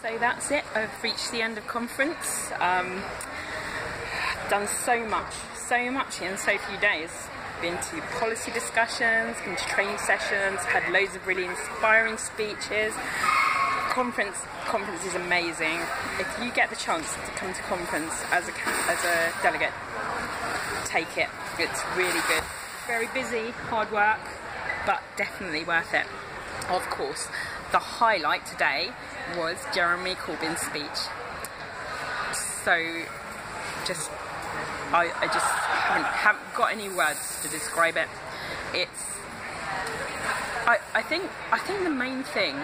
So that's it. I've reached the end of conference. Done so much in so few days. Been to policy discussions, been to training sessions, had loads of really inspiring speeches. Conference is amazing. If you get the chance to come to conference as a delegate, take it. It's really good. Very busy, hard work, but definitely worth it. Of course, the highlight today was Jeremy Corbyn's speech. So, I just haven't got any words to describe it. I think the main thing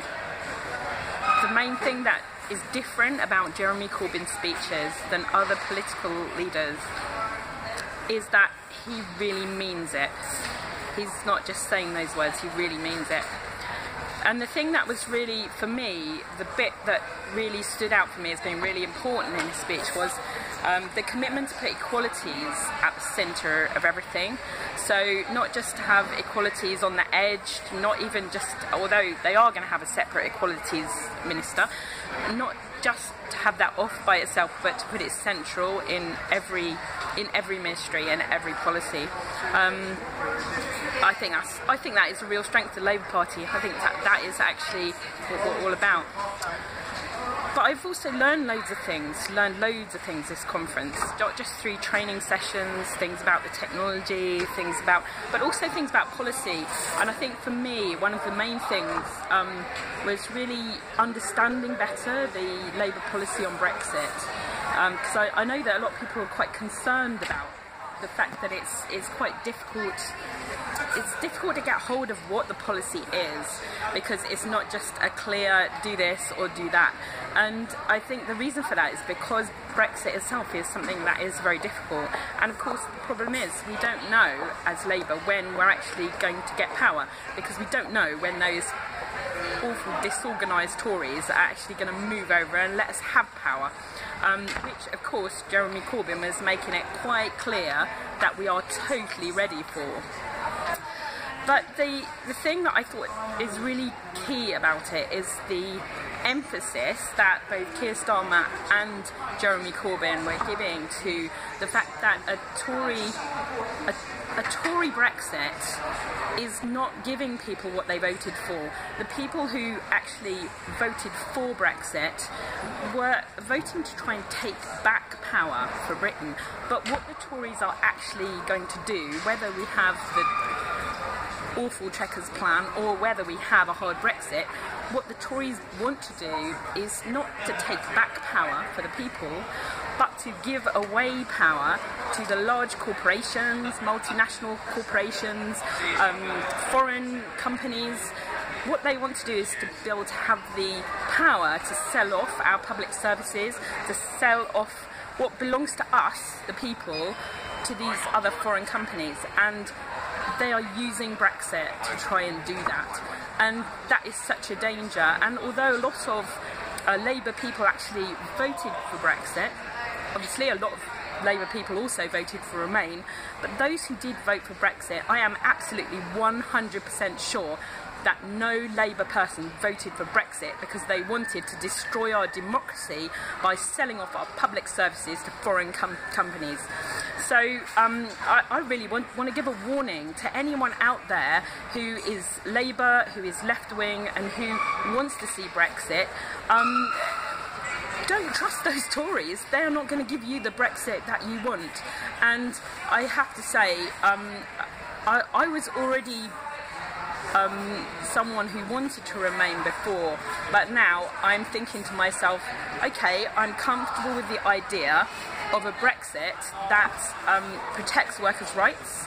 that is different about Jeremy Corbyn's speeches than other political leaders is that he really means it. He's not just saying those words, he really means it. And the thing that was really, for me, the bit that really stood out for me as being really important in his speech was the commitment to put equalities at the centre of everything. So not just to have equalities on the edge, not even just, although they are going to have a separate equalities minister, not just to have that off by itself, but to put it central in every ministry and every policy. I think that is a real strength of the Labour Party. I think that is actually what we're all about. But I've also learned loads of things this conference, not just through training sessions, things about the technology, but also things about policy. And I think for me, one of the main things was really understanding better the Labour policy on Brexit. Because I know that a lot of people are quite concerned about the fact that it's quite difficult. It's difficult to get hold of what the policy is, because it's not just a clear do this or do that. And I think the reason for that is because Brexit itself is something that is very difficult. And of course the problem is we don't know as Labour when we're actually going to get power, because we don't know when those awful disorganised Tories are actually going to move over and let us have power. Which of course Jeremy Corbyn was making it quite clear that we are totally ready for. But the thing that I thought is really key about it is the emphasis that both Keir Starmer and Jeremy Corbyn were giving to the fact that a Tory Brexit is not giving people what they voted for. The people who actually voted for Brexit were voting to try and take back power for Britain. But what the Tories are actually going to do, whether we have the awful Chequers plan or whether we have a hard Brexit, what the Tories want to do is not to take back power for the people, but to give away power to the large corporations, multinational corporations, foreign companies. What they want to do is to be able to have the power to sell off our public services, to sell off what belongs to us, the people, to these other foreign companies. And they are using Brexit to try and do that. And that is such a danger. And although a lot of Labour people actually voted for Brexit, obviously a lot of Labour people also voted for Remain, but those who did vote for Brexit, I am absolutely 100% sure that no Labour person voted for Brexit because they wanted to destroy our democracy by selling off our public services to foreign companies. So I really want to give a warning to anyone out there who is Labour, who is left-wing and who wants to see Brexit. Don't trust those Tories. They are not going to give you the Brexit that you want. And I have to say, I was already someone who wanted to remain before, but now I'm thinking to myself, okay, I'm comfortable with the idea of a Brexit that protects workers' rights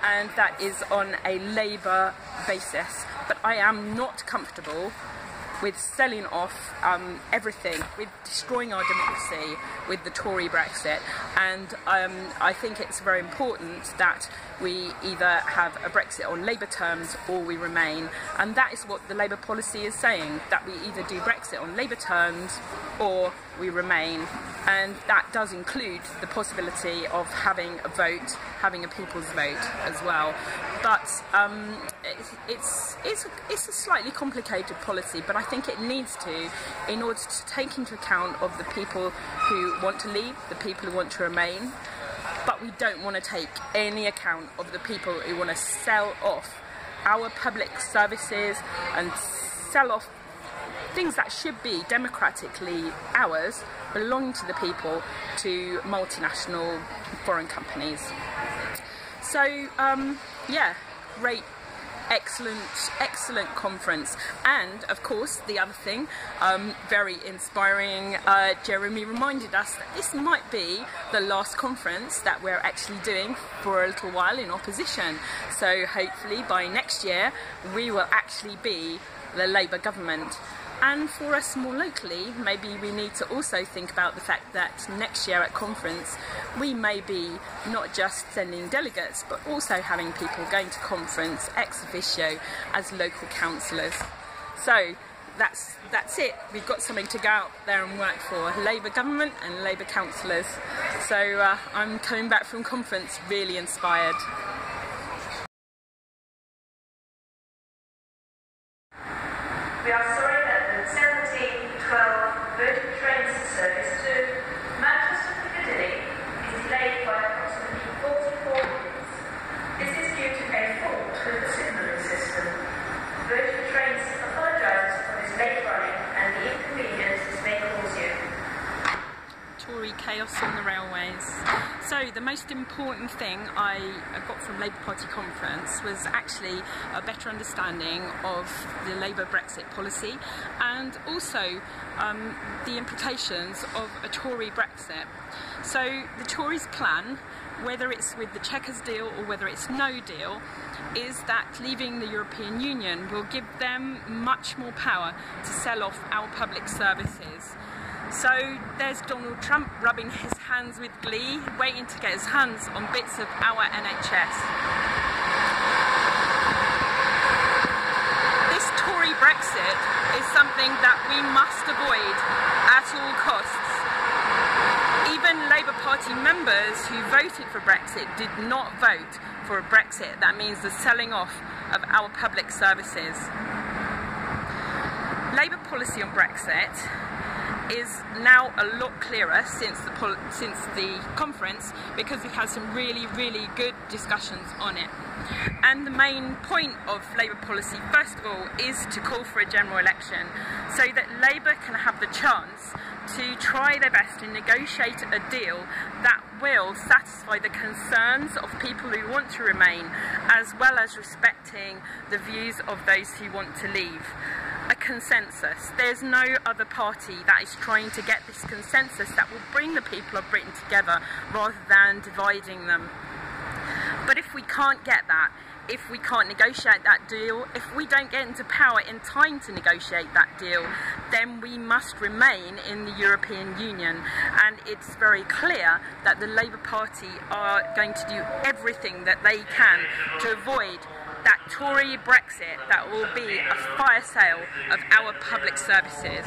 and that is on a Labour basis, but I am not comfortable with selling off everything, with destroying our democracy with the Tory Brexit. And I think it's very important that we either have a Brexit on Labour terms or we remain. And that is what the Labour policy is saying, that we either do Brexit on Labour terms or we remain. And that does include the possibility of having a vote, having a people's vote as well. But it's a slightly complicated policy, but I think it needs to, in order to take into account of the people who want to leave, the people who want to remain. But we don't want to take any account of the people who want to sell off our public services and sell off things that should be democratically ours, belonging to the people, to multinational foreign companies. So yeah, great, excellent conference. And of course, the other thing, very inspiring, Jeremy reminded us that this might be the last conference that we're actually doing for a little while in opposition. So hopefully by next year we will actually be the Labour government. And for us more locally, maybe we need to also think about the fact that next year at conference we may be not just sending delegates but also having people going to conference ex officio as local councillors. So that's it. We've got something to go out there and work for, Labour government and Labour councillors. So I'm coming back from conference really inspired. We are sorry that the 1712 Virgin train service to Manchester Piccadilly is delayed by approximately 44 minutes. This is due to a fault with the signalling system. Virgin Trains apologises for this late running and the inconvenience this may cause you. Tory chaos on the railways. So the most important thing I got from Labour Party conference was actually a better understanding of the Labour Brexit policy and also the implications of a Tory Brexit. So the Tories' plan, whether it's with the Chequers deal or whether it's no deal, is that leaving the European Union will give them much more power to sell off our public services. So there's Donald Trump rubbing his hands with glee, waiting to get his hands on bits of our NHS. This Tory Brexit is something that we must avoid at all costs. Even Labour Party members who voted for Brexit did not vote for a Brexit that means the selling off of our public services. Labour policy on Brexit is now a lot clearer since the conference, because we've had some really good discussions on it. And the main point of Labour policy, first of all, is to call for a general election so that Labour can have the chance to try their best to negotiate a deal that will satisfy the concerns of people who want to remain, as well as respecting the views of those who want to leave. A consensus. There's no other party that is trying to get this consensus that will bring the people of Britain together rather than dividing them. But if we can't get that, if we can't negotiate that deal, if we don't get into power in time to negotiate that deal, then we must remain in the European Union. And it's very clear that the Labour Party are going to do everything that they can to avoid that Tory Brexit that will be a fire sale of our public services.